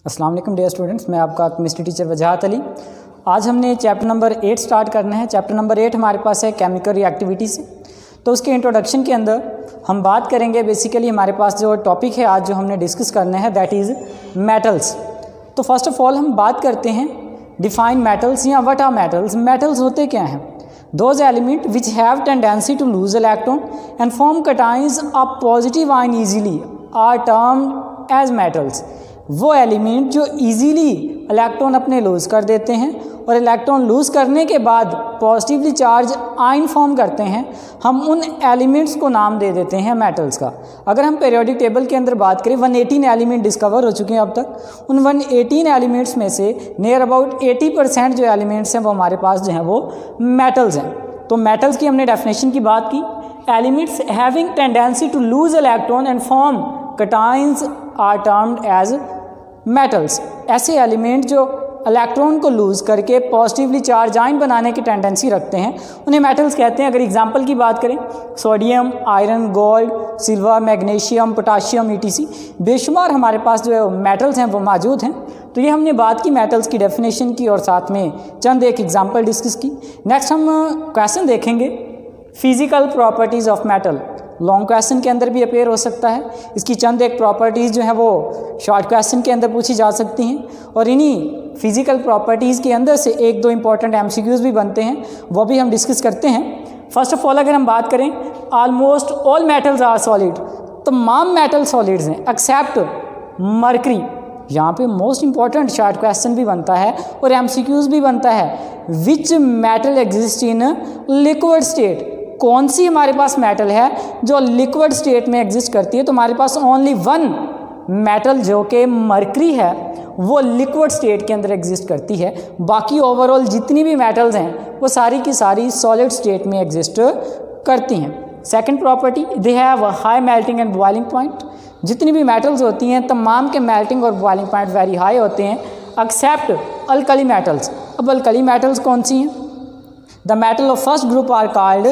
अस्सलाम वालेकुम dear students, मैं आपका केमिस्ट्री टीचर वजाहत अली। आज हमने चैप्टर नंबर 8 स्टार्ट करना है। चैप्टर नंबर 8 हमारे पास है केमिकल रिएक्टिविटी से। तो उसके इंट्रोडक्शन के अंदर हम बात करेंगे, बेसिकली हमारे पास जो टॉपिक है आज जो हमने डिस्कस करना है दैट इज़ मेटल्स। तो फर्स्ट ऑफ ऑल हम बात करते हैं डिफाइन मेटल्स या व्हाट आर मेटल्स। मेटल्स होते क्या हैं? Those element which have tendency to lose electron and form cations of positive ion easily are termed as metals. वो एलिमेंट जो इजीली इलेक्ट्रॉन अपने लूज़ कर देते हैं और इलेक्ट्रॉन लूज़ करने के बाद पॉजिटिवली चार्ज आयन फॉर्म करते हैं, हम उन एलिमेंट्स को नाम दे देते हैं मेटल्स का। अगर हम पीरियोडिक टेबल के अंदर बात करें, 118 एलिमेंट डिस्कवर हो चुके हैं अब तक। उन 118 एलिमेंट्स में से नियर अबाउट 80% जो एलिमेंट्स हैं वो हमारे पास जो हैं वो मेटल्स हैं। तो मेटल्स की हमने डेफिनेशन की बात की, elements having tendency to lose electron and form cations are termed as metals. ऐसे एलिमेंट जो इलेक्ट्रॉन को लूज़ करके पॉजिटिवली चार्ज आयन बनाने की टेंडेंसी रखते हैं उन्हें मेटल्स कहते हैं। अगर एग्जांपल की बात करें, sodium, iron, gold, silver, magnesium, potassium ETC बेशुमार हमारे पास जो है मेटल्स हैं वो मौजूद हैं। तो ये हमने बात की मेटल्स की डेफिनेशन की और साथ में चंद एक एग्जाम्पल डिस्कस की। नेक्स्ट हम क्वेश्चन देखेंगे physical properties of metal. Long question के अंदर भी अपेयर हो सकता है। इसकी चंद एक प्रॉपर्टीज़ जो है वो शॉर्ट क्वेश्चन के अंदर पूछी जा सकती हैं और इन्हीं फिजिकल प्रॉपर्टीज़ के अंदर से एक दो इंपॉर्टेंट MCQs भी बनते हैं, वो भी हम डिस्कस करते हैं। फर्स्ट ऑफ ऑल अगर हम बात करें, almost all metals are solid. तमाम मेटल सॉलिड्स हैं एक्सेप्ट मरकरी। यहाँ पे मोस्ट इंपॉर्टेंट शॉर्ट क्वेश्चन भी बनता है और MCQs भी बनता है। Which metal exist in liquid state? कौन सी हमारे पास मेटल है जो लिक्विड स्टेट में एग्जिस्ट करती है? तो हमारे पास ओनली वन मेटल जो कि मरकरी है वो लिक्विड स्टेट के अंदर एग्जिस्ट करती है। बाकी ओवरऑल जितनी भी मेटल्स हैं वो सारी की सारी सॉलिड स्टेट में एग्जिस्ट करती हैं। Second property, they have high melting and boiling point. जितनी भी मेटल्स होती हैं तमाम के मेल्टिंग और बॉइलिंग पॉइंट वेरी हाई होते हैं एक्सेप्ट अल्कली मेटल्स। अब अल्कली मेटल्स कौन सी हैं? The metal of first group are called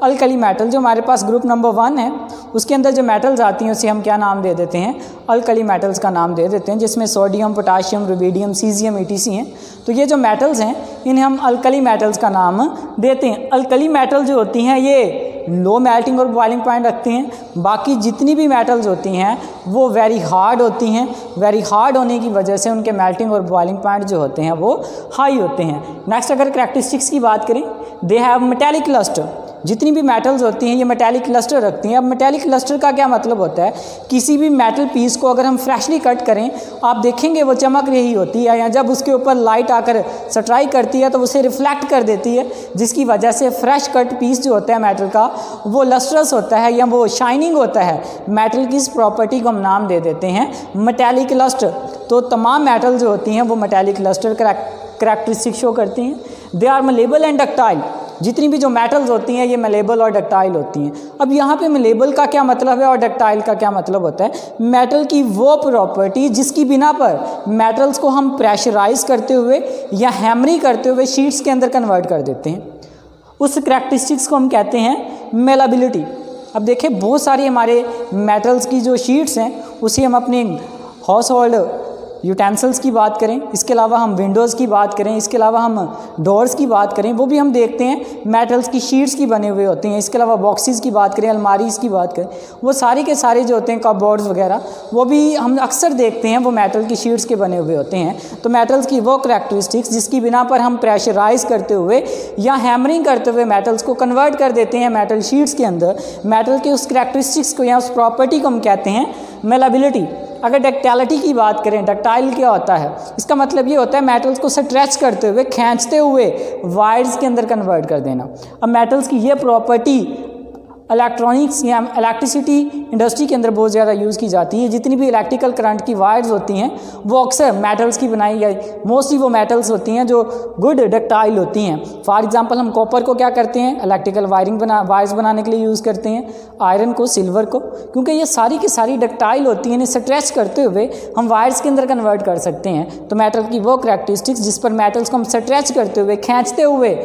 alkali metal. जो हमारे पास ग्रुप नंबर 1 है उसके अंदर जो मेटल्स आती हैं उसे हम क्या नाम दे देते हैं? अल्कली मेटल्स का नाम दे देते हैं, जिसमें sodium, potassium, rubidium, caesium ETC हैं। तो ये जो मेटल्स हैं इन्हें हम अल्कली मेटल्स का नाम देते हैं। अल्कली मेटल जो होती हैं ये लो मेल्टिंग और बॉइलिंग पॉइंट रखती हैं। बाकी जितनी भी मेटल्स होती हैं वो वेरी हार्ड होती हैं। वेरी हार्ड होने की वजह से उनके मेल्टिंग और बॉइलिंग पॉइंट जो होते हैं वो हाई होते हैं। नेक्स्ट अगर करैक्टरिस्टिक्स की बात करें, दे हैव मेटेलिक लस्टर। जितनी भी मेटल्स होती हैं ये मेटेलिक लस्टर रखती हैं। अब मेटेलिक लस्टर का क्या मतलब होता है? किसी भी मेटल पीस को अगर हम फ्रेशली कट करें, आप देखेंगे वो चमक रही होती है, या जब उसके ऊपर लाइट आकर स्ट्राइक करती है तो उसे रिफ्लेक्ट कर देती है, जिसकी वजह से फ्रेश कट पीस जो होता है मेटल का वो लस्ट्रस होता है या वो शाइनिंग होता है। मेटल की इस प्रॉपर्टी को हम नाम दे देते हैं मेटेलिक लस्टर। तो तमाम मेटल जो होती हैं वो मेटेलिक लस्टर करैक्टरिस्टिक शो करती हैं। They are malleable and ductile. जितनी भी जो मेटल्स होती हैं ये मलेबल और डक्टाइल होती हैं। अब यहाँ पे मलेबल का क्या मतलब है और डक्टाइल का क्या मतलब होता है? मेटल की वो प्रॉपर्टी जिसकी बिना पर मेटल्स को हम प्रेशराइज करते हुए या हैमरिंग करते हुए शीट्स के अंदर कन्वर्ट कर देते हैं, उस करैक्टरिस्टिक्स को हम कहते हैं मेलाबिलिटी। अब देखें बहुत सारी हमारे मेटल्स की जो शीट्स हैं उसे हम अपने हाउस होल्ड यूटेंसिल्स की बात करें, इसके अलावा हम विंडोज़ की बात करें, इसके अलावा हम डोर्स की बात करें, वो भी हम देखते हैं मेटल्स की शीट्स की बने हुए होते हैं। इसके अलावा बॉक्सेस की बात करें, अलमारीज की बात करें, वो सारे के सारे जो होते हैं कपबोर्ड्स वगैरह वो भी हम अक्सर देखते हैं वो मेटल की शीट्स के बने हुए होते हैं। तो मेटल्स की वो करैक्टरिस्टिक्स जिसकी बिना पर हम प्रेशराइज करते हुए या हैमरिंग करते हुए मेटल्स को कन्वर्ट कर देते हैं मेटल शीट्स के अंदर, मेटल के उस करैक्टरिस्टिक्स को या उस प्रॉपर्टी को हम कहते हैं मेलाबिलिटी। अगर डक्टाइलिटी की बात करें, डक्टाइल क्या होता है? इसका मतलब ये होता है मेटल्स को स्ट्रेच करते हुए, खींचते हुए वायर्स के अंदर कन्वर्ट कर देना। अब मेटल्स की ये प्रॉपर्टी इलेक्ट्रॉनिक्स या इलेक्ट्रिसिटी इंडस्ट्री के अंदर बहुत ज़्यादा यूज़ की जाती है। जितनी भी इलेक्ट्रिकल करंट की वायर्स होती हैं वो अक्सर मेटल्स की बनाई या मोस्टली वो मेटल्स होती हैं जो गुड डक्टाइल होती हैं। फॉर एग्जांपल हम कॉपर को क्या करते हैं? इलेक्ट्रिकल वायर्स बनाने के लिए यूज़ करते हैं। आयरन को, सिल्वर को, क्योंकि ये सारी की सारी डक्टाइल होती हैं, इन्हें स्ट्रेच करते हुए हम वायर्स के अंदर कन्वर्ट कर सकते हैं। तो मेटल की वो करैक्टरिस्टिक्स जिस पर मेटल्स को हम स्ट्रेच करते हुए, खींचते हुए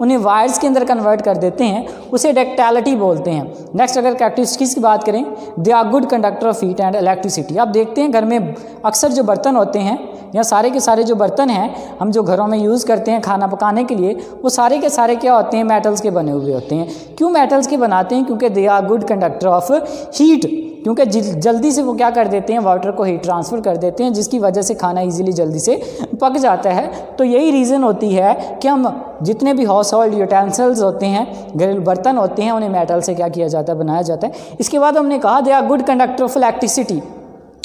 उन्हें वायर्स के अंदर कन्वर्ट कर देते हैं, उसे डक्टाइलिटी बोलते हैं। नेक्स्ट अगर कैरेक्टरिस्टिक्स की बात करें, they are good conductor of heat and electricity. आप देखते हैं घर में अक्सर जो बर्तन होते हैं या सारे के सारे जो बर्तन हैं हम जो घरों में यूज़ करते हैं खाना पकाने के लिए, वो सारे के सारे क्या होते हैं, मेटल्स के बने हुए होते हैं। क्यों मेटल्स के बनाते हैं? क्योंकि they are good conductor of heat, क्योंकि जल्दी से वो क्या कर देते हैं, वाटर को हीट ट्रांसफ़र कर देते हैं, जिसकी वजह से खाना इजीली जल्दी से पक जाता है। तो यही रीज़न होती है कि हम जितने भी हाउस होल्ड यूटेंसिल्स होते हैं, घरेलू बर्तन होते हैं, उन्हें मेटल से क्या किया जाता है, बनाया जाता है। इसके बाद हमने कहा they are good conductor of electricity.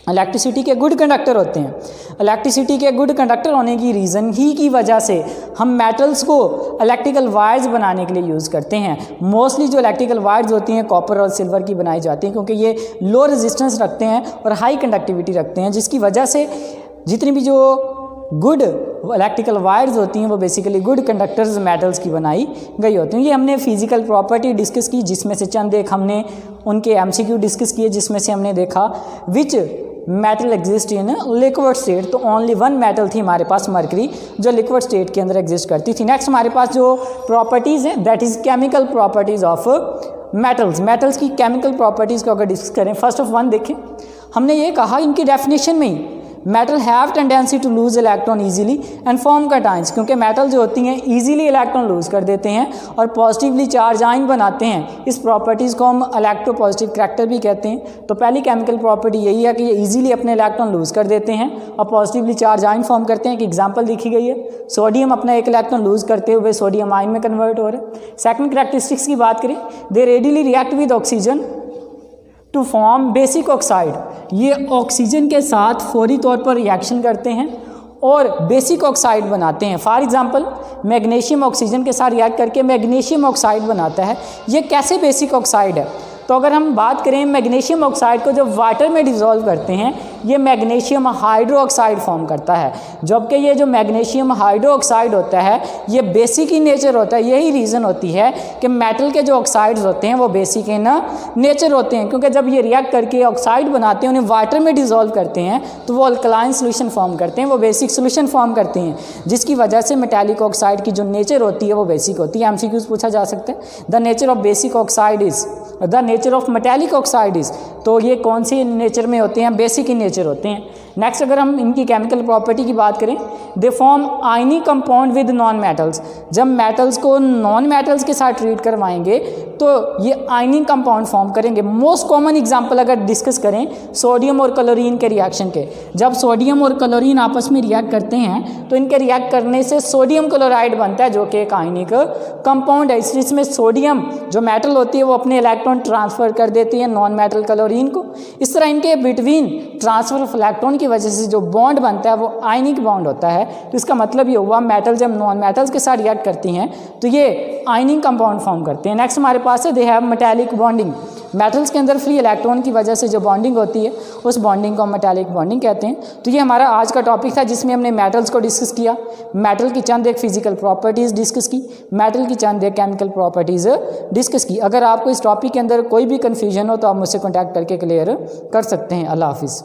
Electricity के गुड कंडक्टर होते हैं। इलेक्ट्रिसिटी के गुड कंडक्टर होने की रीज़न ही की वजह से हम मेटल्स को इलेक्ट्रिकल वायर्स बनाने के लिए यूज़ करते हैं। मोस्टली जो इलेक्ट्रिकल वायर्स होती हैं कॉपर और सिल्वर की बनाई जाती हैं, क्योंकि ये लो रेजिस्टेंस रखते हैं और हाई कंडक्टिविटी रखते हैं, जिसकी वजह से जितनी भी जो गुड इलेक्ट्रिकल वायर्स होती हैं वो बेसिकली गुड कंडक्टर्स मेटल्स की बनाई गई होती हैं। ये हमने फिजिकल प्रॉपर्टी डिस्कस की, जिसमें से चंद एक हमने उनके एमसीक्यू डिस्कस किए, जिसमें से हमने देखा which metal exist in liquid state. तो ओनली वन मेटल थी हमारे पास, मरकरी, जो लिक्विड स्टेट के अंदर एग्जिस्ट करती थी। नेक्स्ट हमारे पास जो प्रॉपर्टीज़ हैं that is chemical properties of metals. Metals की केमिकल प्रॉपर्टीज़ को अगर डिस्कस करें, फर्स्ट ऑफ वन देखें, हमने ये कहा इनकी डेफिनेशन में ही metal have tendency to lose electron easily and form cations, क्योंकि मेटल जो होती हैं इजीली इलेक्ट्रॉन लूज कर देते हैं और पॉजिटिवली चार्ज आयन बनाते हैं। इस प्रॉपर्टीज़ को हम इलेक्ट्रोपॉजिटिव करैक्टर भी कहते हैं। तो पहली केमिकल प्रॉपर्टी यही है कि ये इजीली अपने इलेक्ट्रॉन लूज कर देते हैं और पॉजिटिवली चार्ज आयन फॉर्म करते हैं। एक एग्जाम्पल लिखी गई है, सोडियम अपना एक इलेक्ट्रॉन लूज करते हुए सोडियम आयन में कन्वर्ट हो रहे हैं। सेकंड करैक्टरिस्टिक्स की बात करें, they readily react with oxygen to form basic oxide. ये ऑक्सीजन के साथ फौरी तौर पर रिएक्शन करते हैं और बेसिक ऑक्साइड बनाते हैं। फॉर एग्जांपल मैग्नीशियम ऑक्सीजन के साथ रिएक्ट करके मैग्नीशियम ऑक्साइड बनाता है। ये कैसे बेसिक ऑक्साइड है? तो अगर हम बात करें मैग्नीशियम ऑक्साइड को जब वाटर में डिज़ोल्व करते हैं, ये मैग्नीशियम हाइड्रो ऑक्साइड फॉर्म करता है। जबकि ये जो मैग्नीशियम हाइड्रो ऑक्साइड होता है ये बेसिक इन नेचर होता है। यही रीज़न होती है कि मेटल के जो ऑक्साइड्स होते हैं वो बेसिक इन नेचर होते हैं, क्योंकि जब ये रिएक्ट करके ऑक्साइड बनाते हैं, उन्हें वाटर में डिज़ोल्व करते हैं तो वो अल्कलाइन सोल्यूशन फॉर्म करते हैं, वो बेसिक सोल्यूशन फॉर्म करते हैं, जिसकी वजह से मेटालिक ऑक्साइड की जो नेचर होती है वो बेसिक होती है। एमसीक्यूज पूछा जा सकता है, the nature of basic oxide is the nature of metallic oxide is. तो ये कौन सी नेचर में होते हैं? बेसिक इन नेचर होते हैं। नेक्स्ट अगर हम इनकी केमिकल प्रॉपर्टी की बात करें, they form ionic compound with non metals. जब मेटल्स को नॉन मेटल्स के साथ ट्रीट करवाएंगे तो ये आयनिक कंपाउंड फॉर्म करेंगे। मोस्ट कॉमन एग्जांपल अगर डिस्कस करें सोडियम और क्लोरीन के रिएक्शन के, जब सोडियम और क्लोरीन आपस में रिएक्ट करते हैं तो इनके रिएक्ट करने से सोडियम क्लोराइड बनता है, जो कि एक आयनिक कंपाउंड है। इसमें सोडियम जो मेटल होती है वो अपने इलेक्ट्रॉन ट्रांसफ़र कर देती है नॉन मेटल क्लोरीन को। इस तरह इनके बिटवीन ट्रांसफ़र ऑफ इलेक्ट्रॉन की वजह से जो बॉन्ड बनता है वो आयनिक बॉन्ड होता है। तो इसका मतलब ये हुआ मेटल जब नॉन मेटल्स के साथ रिएक्ट करती हैं तो ये आयनिक कंपाउंड फॉर्म करते हैं। नेक्स्ट हमारे पास है they have metallic bonding. Metals के अंदर फ्री इलेक्ट्रॉन की वजह से जो बॉन्डिंग होती है उस बॉन्डिंग को हम मेटालिक बॉन्डिंग कहते हैं। तो ये हमारा आज का टॉपिक था, जिसमें हमने मेटल्स को डिस्कस किया, मेटल की चंद एक फिजिकल प्रॉपर्टीज़ डिस्कस की, मेटल की चंद एक केमिकल प्रॉपर्टीज़ डिस्कस की। अगर आपको इस टॉपिक के अंदर कोई भी कन्फ्यूजन हो तो आप मुझसे कॉन्टैक्ट करके क्लियर कर सकते हैं। अल्लाह हाफिज़।